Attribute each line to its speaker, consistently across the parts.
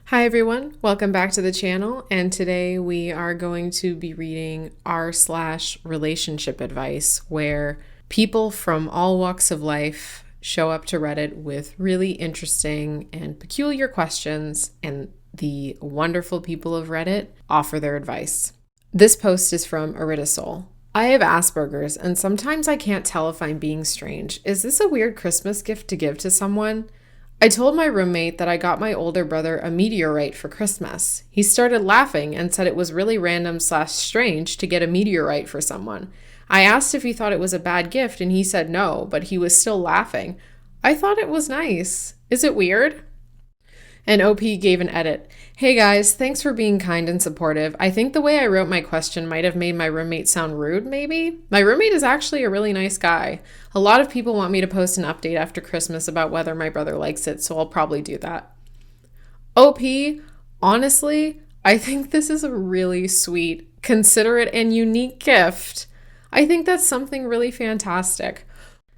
Speaker 1: Hi everyone, welcome back to the channel, and today we are going to be reading r/relationship advice, where people from all walks of life show up to Reddit with really interesting and peculiar questions, and the wonderful people of Reddit offer their advice. This post is from Aritasol. I have Asperger's, and sometimes I can't tell if I'm being strange. Is this a weird Christmas gift to give to someone? I told my roommate that I got my older brother a meteorite for Christmas. He started laughing and said it was really random/strange to get a meteorite for someone. I asked if he thought it was a bad gift, and he said no, but he was still laughing. I thought it was nice. Is it weird? And OP gave an edit. Hey guys, thanks for being kind and supportive. I think the way I wrote my question might have made my roommate sound rude, maybe? My roommate is actually a really nice guy. A lot of people want me to post an update after Christmas about whether my brother likes it, so I'll probably do that. OP, honestly, I think this is a really sweet, considerate, and unique gift. I think that's something really fantastic.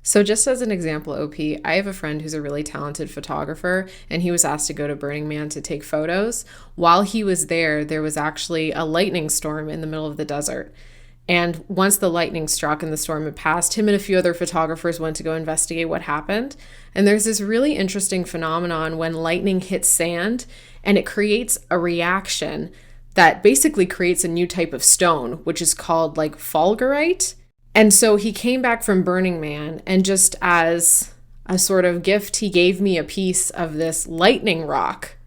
Speaker 1: So just as an example, OP, I have a friend who's a really talented photographer, and he was asked to go to Burning Man to take photos. While he was there was actually a lightning storm in the middle of the desert. And once the lightning struck and the storm had passed, him and a few other photographers went to go investigate what happened. And there's this really interesting phenomenon when lightning hits sand, and it creates a reaction that basically creates a new type of stone, which is called like fulgurite. And so he came back from Burning Man, and just as a sort of gift, he gave me a piece of this lightning rock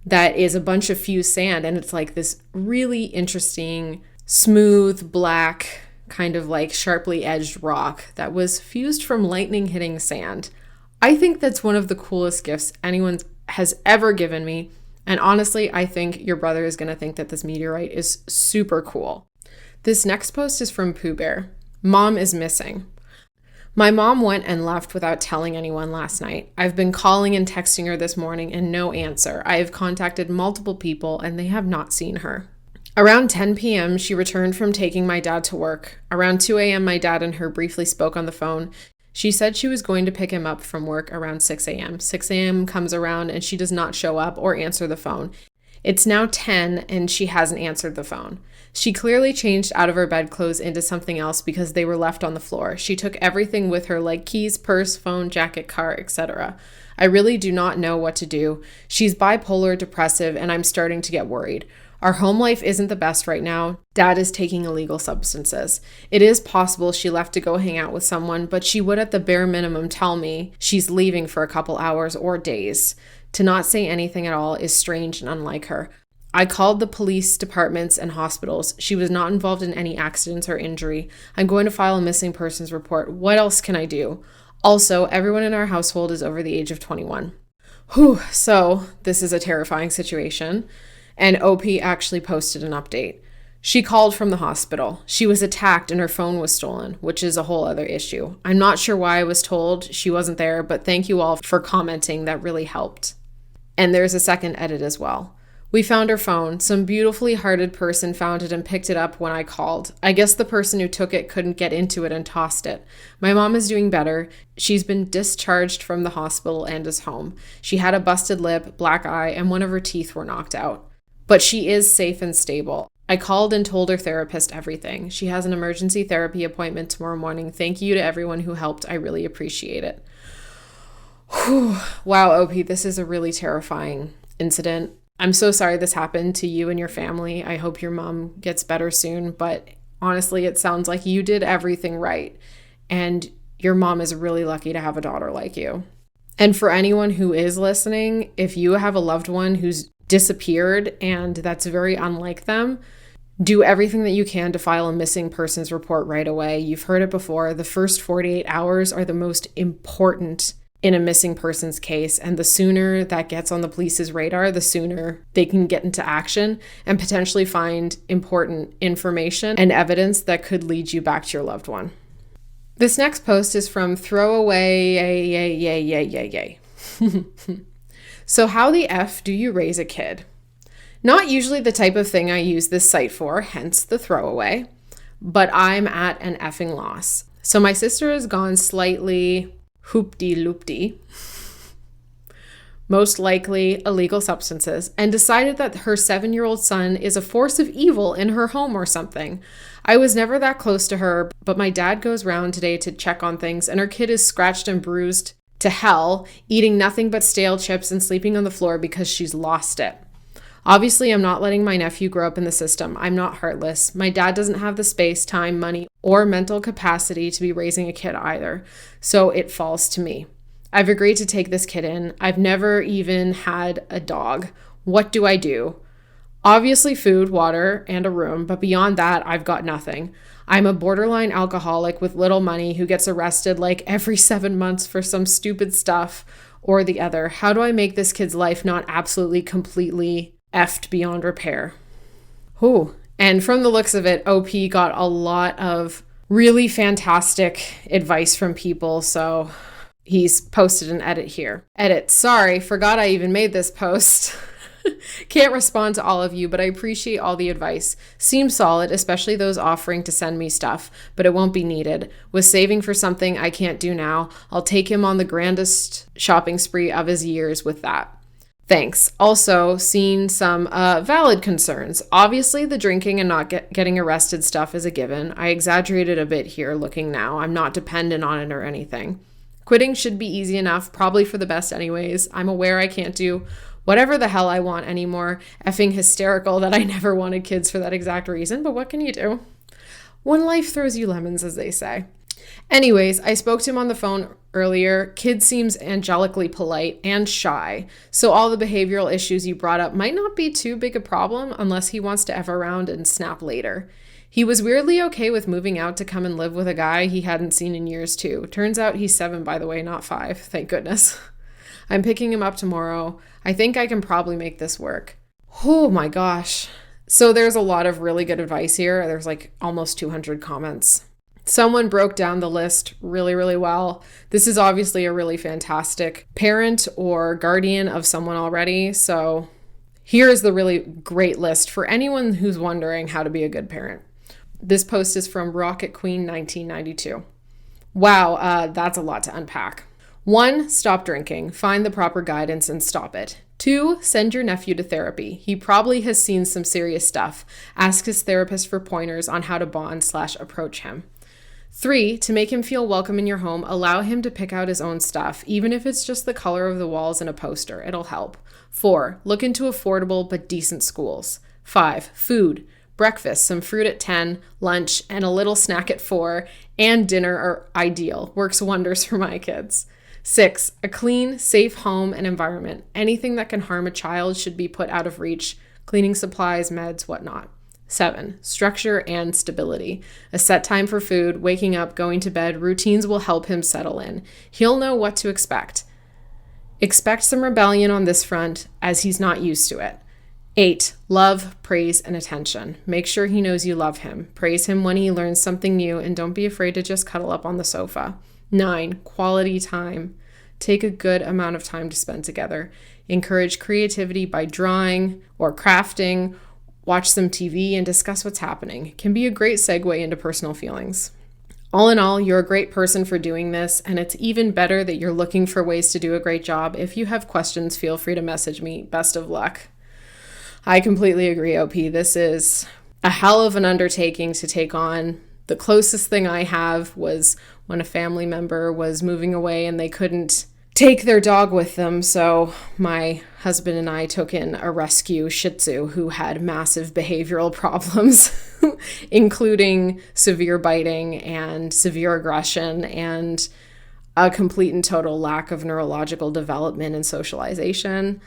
Speaker 1: that is a bunch of fused sand. And it's like this really interesting, smooth, black, kind of like sharply edged rock that was fused from lightning hitting sand. I think that's one of the coolest gifts anyone has ever given me. And honestly, I think your brother is going to think that this meteorite is super cool. This next post is from Pooh Bear. Mom is missing. My mom went and left without telling anyone last night. I've been calling and texting her this morning and no answer. I have contacted multiple people and they have not seen her. Around 10 p.m., she returned from taking my dad to work. Around 2 a.m., my dad and her briefly spoke on the phone. She said she was going to pick him up from work around 6 a.m. 6 a.m. comes around and she does not show up or answer the phone. It's now 10 and she hasn't answered the phone. She clearly changed out of her bedclothes into something else because they were left on the floor. She took everything with her, like keys, purse, phone, jacket, car, etc. I really do not know what to do. She's bipolar, depressive, and I'm starting to get worried. Our home life isn't the best right now. Dad is taking illegal substances. It is possible she left to go hang out with someone, but she would at the bare minimum tell me she's leaving for a couple hours or days. To not say anything at all is strange and unlike her. I called the police departments and hospitals. She was not involved in any accidents or injury. I'm going to file a missing persons report. What else can I do? Also, everyone in our household is over the age of 21. Whew, so this is a terrifying situation. And OP actually posted an update. She called from the hospital. She was attacked and her phone was stolen, which is a whole other issue. I'm not sure why I was told she wasn't there, but thank you all for commenting. That really helped. And there's a second edit as well. We found her phone. Some beautifully hearted person found it and picked it up when I called. I guess the person who took it couldn't get into it and tossed it. My mom is doing better. She's been discharged from the hospital and is home. She had a busted lip, black eye, and one of her teeth were knocked out. But she is safe and stable. I called and told her therapist everything. She has an emergency therapy appointment tomorrow morning. Thank you to everyone who helped. I really appreciate it. Whew. Wow, OP, this is a really terrifying incident. I'm so sorry this happened to you and your family. I hope your mom gets better soon, but honestly, it sounds like you did everything right. And your mom is really lucky to have a daughter like you. And for anyone who is listening, if you have a loved one who's disappeared and that's very unlike them, do everything that you can to file a missing persons report right away. You've heard it before. The first 48 hours are the most important in a missing persons case, and the sooner that gets on the police's radar, the sooner they can get into action and potentially find important information and evidence that could lead you back to your loved one. This next post is from Throwaway Yay. So how the F do you raise a kid? Not usually the type of thing I use this site for, hence the throwaway, but I'm at an effing loss. So my sister has gone slightly hoop-de-loop-de most likely illegal substances, and decided that her 7-year-old son is a force of evil in her home or something. I was never that close to her, but my dad goes round today to check on things, and her kid is scratched and bruised to hell, eating nothing but stale chips and sleeping on the floor because she's lost it. Obviously, I'm not letting my nephew grow up in the system. I'm not heartless. My dad doesn't have the space, time, money, or mental capacity to be raising a kid either, so it falls to me. I've agreed to take this kid in. I've never even had a dog. What do I do? Obviously food, water, and a room, but beyond that, I've got nothing. I'm a borderline alcoholic with little money who gets arrested like every 7 months for some stupid stuff or the other. How do I make this kid's life not absolutely, completely effed beyond repair? Ooh. And from the looks of it, OP got a lot of really fantastic advice from people, so he's posted an edit here. Edit. Sorry, forgot I even made this post. Can't respond to all of you, but I appreciate all the advice. Seems solid, especially those offering to send me stuff, but it won't be needed. Was saving for something I can't do now. I'll take him on the grandest shopping spree of his years with that. Thanks. Also, seen some valid concerns. Obviously, the drinking and not getting arrested stuff is a given. I exaggerated a bit here looking now. I'm not dependent on it or anything. Quitting should be easy enough, probably for the best anyways. I'm aware I can't do whatever the hell I want anymore. Effing hysterical that I never wanted kids for that exact reason, but what can you do? When life throws you lemons, as they say. Anyways, I spoke to him on the phone earlier. Kid seems angelically polite and shy, so all the behavioral issues you brought up might not be too big a problem unless he wants to F around and snap later. He was weirdly okay with moving out to come and live with a guy he hadn't seen in years too. Turns out he's 7, by the way, not 5. Thank goodness. I'm picking him up tomorrow. I think I can probably make this work. Oh my gosh. So there's a lot of really good advice here. There's like almost 200 comments. Someone broke down the list really, really well. This is obviously a really fantastic parent or guardian of someone already. So here's the really great list for anyone who's wondering how to be a good parent. This post is from Rocket Queen 1992. Wow, that's a lot to unpack. 1, stop drinking. Find the proper guidance and stop it. 2, send your nephew to therapy. He probably has seen some serious stuff. Ask his therapist for pointers on how to bond/approach him. 3, to make him feel welcome in your home, allow him to pick out his own stuff, even if it's just the color of the walls and a poster. It'll help. 4, look into affordable but decent schools. 5, food. Breakfast, some fruit at 10, lunch, and a little snack at 4, and dinner are ideal. Works wonders for my kids. 6, a clean, safe home and environment. Anything that can harm a child should be put out of reach. Cleaning supplies, meds, whatnot. 7, structure and stability. A set time for food, waking up, going to bed, routines will help him settle in. He'll know what to expect. Expect some rebellion on this front as he's not used to it. 8, love, praise, and attention. Make sure he knows you love him. Praise him when he learns something new, and don't be afraid to just cuddle up on the sofa. 9, quality time. Take a good amount of time to spend together. Encourage creativity by drawing or crafting. Watch some TV and discuss what's happening. It can be a great segue into personal feelings. All in all, you're a great person for doing this, and it's even better that you're looking for ways to do a great job. If you have questions, feel free to message me. Best of luck. I completely agree, OP. This is a hell of an undertaking to take on. The closest thing I have was when a family member was moving away and they couldn't take their dog with them. So my husband and I took in a rescue Shih Tzu who had massive behavioral problems, including severe biting and severe aggression and a complete and total lack of neurological development and socialization.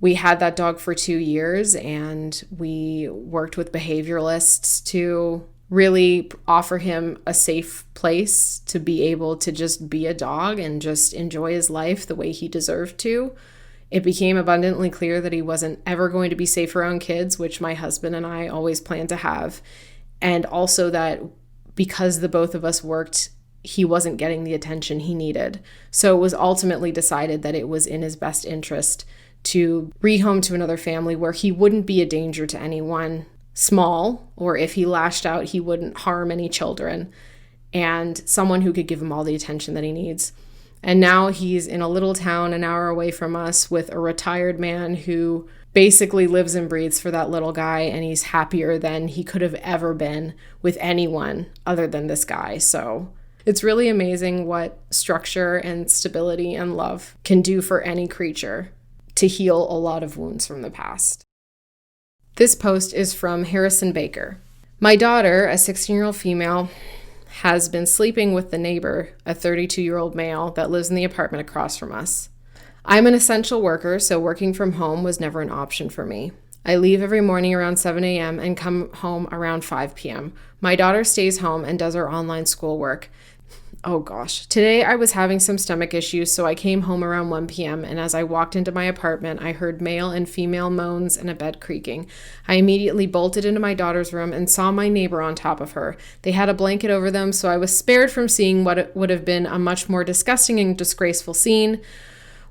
Speaker 1: We had that dog for 2 years, and we worked with behavioralists to really offer him a safe place to be able to just be a dog and just enjoy his life the way he deserved to. It became abundantly clear that he wasn't ever going to be safe around kids, which my husband and I always planned to have. And also that because the both of us worked, he wasn't getting the attention he needed. So it was ultimately decided that it was in his best interest to rehome to another family where he wouldn't be a danger to anyone small, or if he lashed out, he wouldn't harm any children, and someone who could give him all the attention that he needs. And now he's in a little town an hour away from us with a retired man who basically lives and breathes for that little guy, and he's happier than he could have ever been with anyone other than this guy. So it's really amazing what structure and stability and love can do for any creature to heal a lot of wounds from the past. This post is from Harrison Baker. My daughter, a 16-year-old female, has been sleeping with the neighbor, a 32-year-old male that lives in the apartment across from us. I'm an essential worker, so working from home was never an option for me. I leave every morning around 7 a.m. and come home around 5 p.m. My daughter stays home and does her online schoolwork. Oh gosh. Today I was having some stomach issues, so I came home around 1 p.m. and as I walked into my apartment, I heard male and female moans and a bed creaking. I immediately bolted into my daughter's room and saw my neighbor on top of her. They had a blanket over them, so I was spared from seeing what would have been a much more disgusting and disgraceful scene.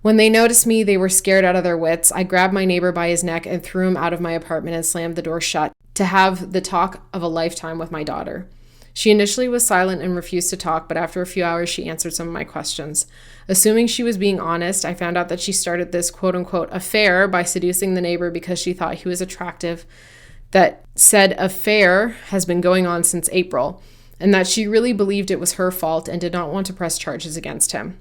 Speaker 1: When they noticed me, they were scared out of their wits. I grabbed my neighbor by his neck and threw him out of my apartment and slammed the door shut to have the talk of a lifetime with my daughter. She initially was silent and refused to talk, but after a few hours, she answered some of my questions. Assuming she was being honest, I found out that she started this quote-unquote affair by seducing the neighbor because she thought he was attractive. That said affair has been going on since April, and that she really believed it was her fault and did not want to press charges against him.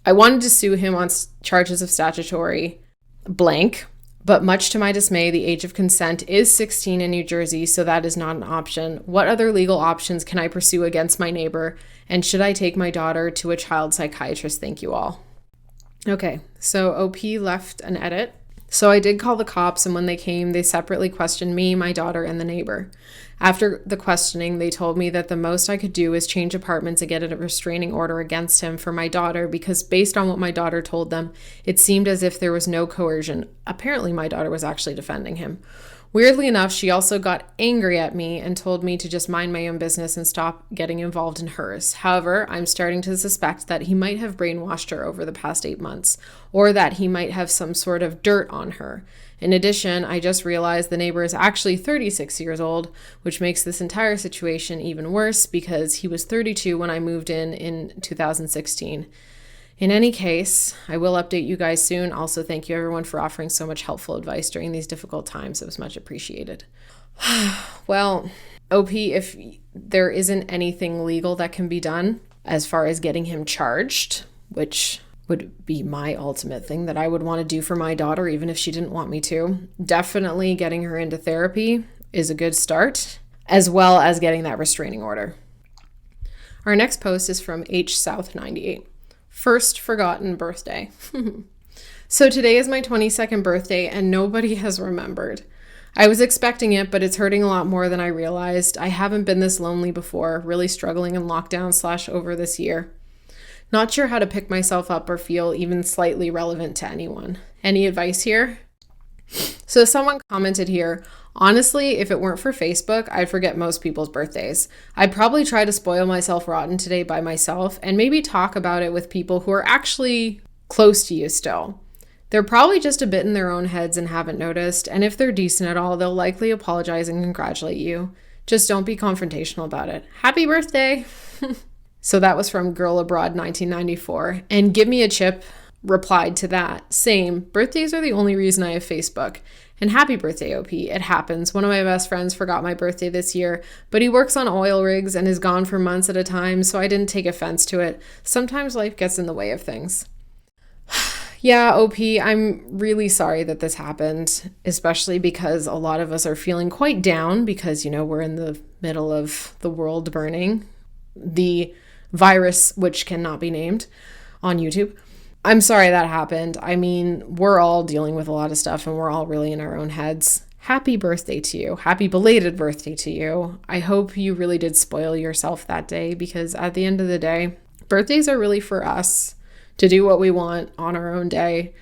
Speaker 1: I wanted to sue him on charges of statutory blank, but much to my dismay, the age of consent is 16 in New Jersey, so that is not an option. What other legal options can I pursue against my neighbor? And should I take my daughter to a child psychiatrist? Thank you all. Okay, so OP left an edit. So I did call the cops, and when they came, they separately questioned me, my daughter, and the neighbor. After the questioning, they told me that the most I could do is change apartments and get a restraining order against him for my daughter because based on what my daughter told them, it seemed as if there was no coercion. Apparently, my daughter was actually defending him. Weirdly enough, she also got angry at me and told me to just mind my own business and stop getting involved in hers. However, I'm starting to suspect that he might have brainwashed her over the past 8 months, or that he might have some sort of dirt on her. In addition, I just realized the neighbor is actually 36 years old, which makes this entire situation even worse because he was 32 when I moved in 2016. In any case, I will update you guys soon. Also, thank you everyone for offering so much helpful advice during these difficult times. It was much appreciated. Well, OP, if there isn't anything legal that can be done as far as getting him charged, which would be my ultimate thing that I would want to do for my daughter, even if she didn't want me to, definitely getting her into therapy is a good start, as well as getting that restraining order. Our next post is from H South 98. First forgotten birthday. So today is my 22nd birthday and nobody has remembered. I was expecting it, but it's hurting a lot more than I realized. I haven't been this lonely before, really struggling in lockdown / over this year. Not sure how to pick myself up or feel even slightly relevant to anyone. Any advice here? So someone commented here, honestly, if it weren't for Facebook, I'd forget most people's birthdays. I'd probably try to spoil myself rotten today by myself and maybe talk about it with people who are actually close to you still. They're probably just a bit in their own heads and haven't noticed, and if they're decent at all, they'll likely apologize and congratulate you. Just don't be confrontational about it. Happy birthday! So that was from Girl Abroad 1994. And Give Me a Chip replied to that. Same, birthdays are the only reason I have Facebook. And happy birthday, OP. It happens. One of my best friends forgot my birthday this year, but he works on oil rigs and is gone for months at a time, so I didn't take offense to it. Sometimes life gets in the way of things. Yeah, OP, I'm really sorry that this happened, especially because a lot of us are feeling quite down because, we're in the middle of the world burning. The virus, which cannot be named, on YouTube. I'm sorry that happened. I mean, we're all dealing with a lot of stuff and we're all really in our own heads. Happy birthday to you. Happy belated birthday to you. I hope you really did spoil yourself that day because at the end of the day, birthdays are really for us to do what we want on our own day.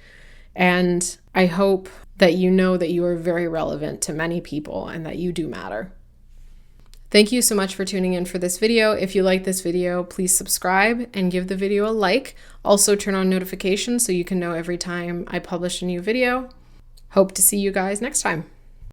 Speaker 1: And I hope that you know that you are very relevant to many people and that you do matter. Thank you so much for tuning in for this video. If you like this video, please subscribe and give the video a like. Also turn on notifications so you can know every time I publish a new video. Hope to see you guys next time.